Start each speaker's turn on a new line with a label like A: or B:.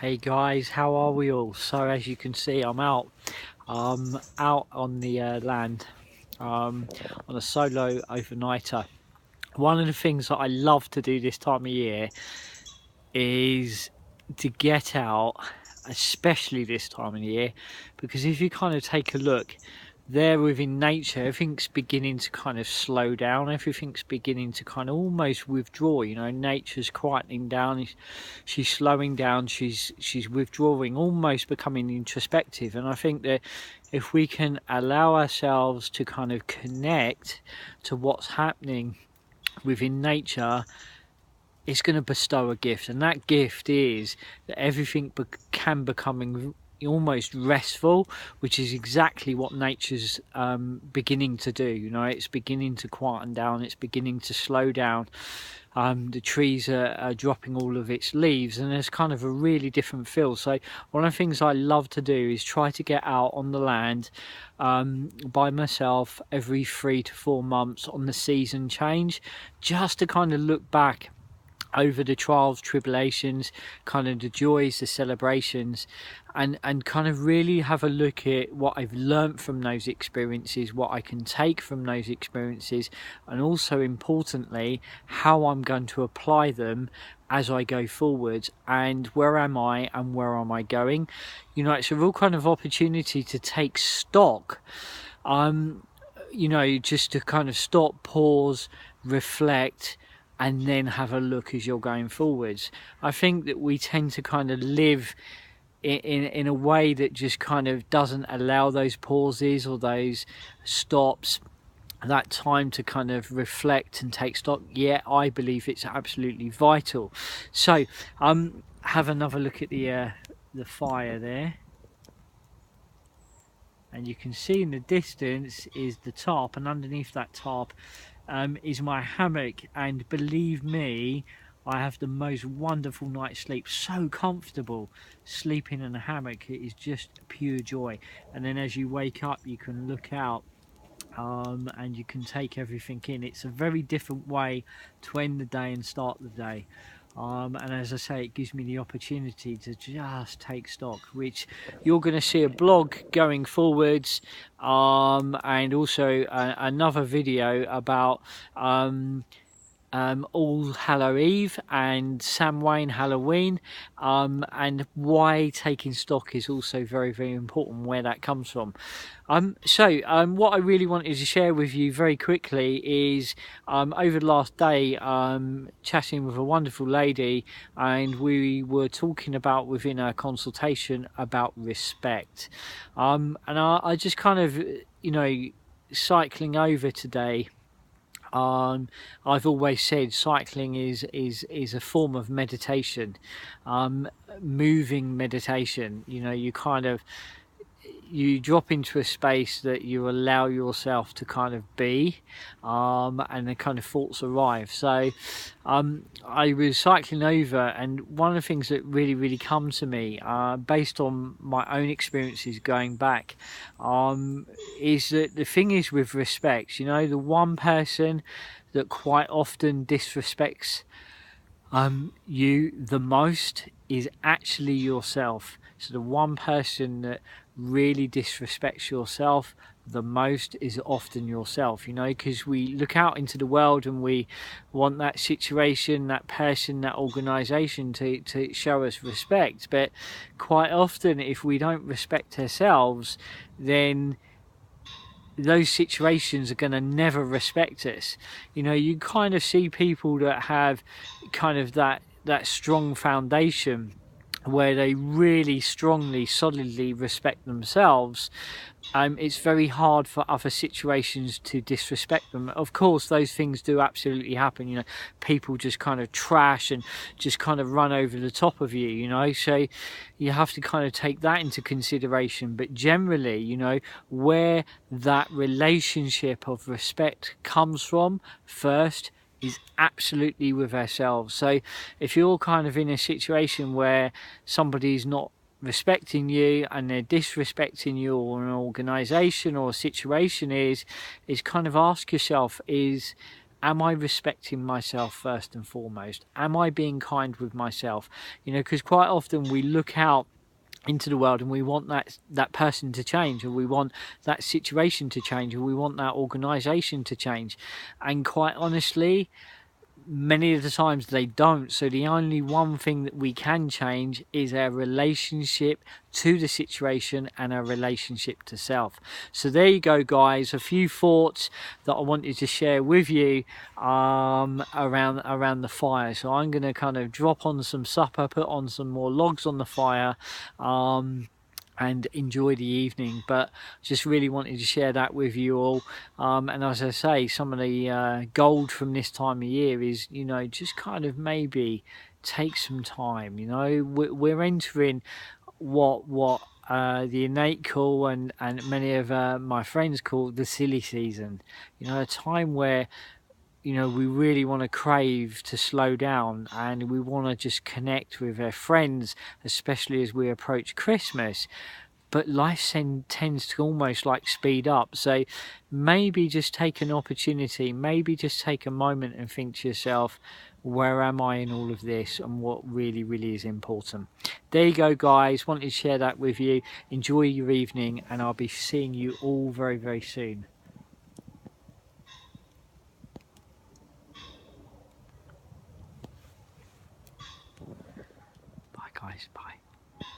A: Hey guys, how are we all? So as you can see, I'm out on the land on a solo overnighter. One of the things that I love to do this time of year is to get out, especially this time of year, because if you kind of take a look there within nature, everything's beginning to kind of slow down, everything's beginning to kind of almost withdraw. Nature's quietening down, she's slowing down, she's withdrawing, almost becoming introspective. And I think that if we can allow ourselves to kind of connect to what's happening within nature, it's going to bestow a gift, and that gift is that everything can become almost restful, which is exactly what nature's beginning to do. It's beginning to quieten down, it's beginning to slow down. The trees are dropping all of its leaves, and there's kind of a really different feel. So one of the things I love to do is try to get out on the land by myself every 3 to 4 months on the season change, just to kind of look back over the trials, tribulations, kind of the joys, the celebrations, and kind of really have a look at what I've learnt from those experiences, what I can take from those experiences, and also importantly how I'm going to apply them as I go forward, and where am I and where am I going. It's a real kind of opportunity to take stock, just to kind of stop, pause, reflect, and then have a look as you're going forwards. I think that we tend to kind of live in a way that just kind of doesn't allow those pauses or those stops, that time to kind of reflect and take stock. Yet I believe it's absolutely vital. So have another look at the fire there, and you can see in the distance is the tarp, and underneath that tarp is my hammock, and believe me, I have the most wonderful night's sleep. So comfortable sleeping in a hammock, it is just pure joy. And then as you wake up, you can look out and you can take everything in. It's a very different way to end the day and start the day. And as I say, it gives me the opportunity to just take stock, which you're going to see a blog going forwards, and also another video about All Hallow Eve and Samhain Halloween, and why taking stock is also very, very important, where that comes from. What I really wanted to share with you very quickly is over the last day, chatting with a wonderful lady, and we were talking about within our consultation about respect, and I just kind of, cycling over today. I've always said cycling is a form of meditation, moving meditation. You drop into a space that you allow yourself to kind of be, and the kind of thoughts arrive. So I was cycling over, and one of the things that really come to me, based on my own experiences going back, is that the thing is with respect, the one person that quite often disrespects you the most is actually yourself. So the one person that really disrespects yourself the most is often yourself, because we look out into the world and we want that situation, that person, that organization to show us respect. But quite often, if we don't respect ourselves, then those situations are going to never respect us. You kind of see people that have kind of that strong foundation where they really strongly, solidly respect themselves. It's very hard for other situations to disrespect them. Of course, those things do absolutely happen. People just kind of trash and just kind of run over the top of you, so you have to kind of take that into consideration. But generally, where that relationship of respect comes from first is absolutely with ourselves. So if you're kind of in a situation where somebody's not respecting you and they're disrespecting you, or an organization or a situation is kind of ask yourself, is am I respecting myself first and foremost? Am I being kind with myself? You know, because quite often we look out into the world and we want that person to change, or we want that situation to change, or we want that organization to change, and quite honestly, many of the times they don't. So the only one thing that we can change is our relationship to the situation and our relationship to self. So there you go, guys, a few thoughts that I wanted to share with you around the fire. So I'm going to kind of drop on some supper, put on some more logs on the fire, and enjoy the evening. But just really wanted to share that with you all. And as I say, some of the gold from this time of year is, you know, just kind of maybe take some time. You know, we're entering what the innate call and many of my friends call the silly season. You know, a time where, you know, we really want to crave to slow down, and we want to just connect with our friends, especially as we approach Christmas. But life tends to almost like speed up. So maybe just take an opportunity, maybe just take a moment and think to yourself, where am I in all of this, and what really, really is important? There you go, guys. Wanted to share that with you. Enjoy your evening, and I'll be seeing you all very, very soon. Bye, guys. Bye.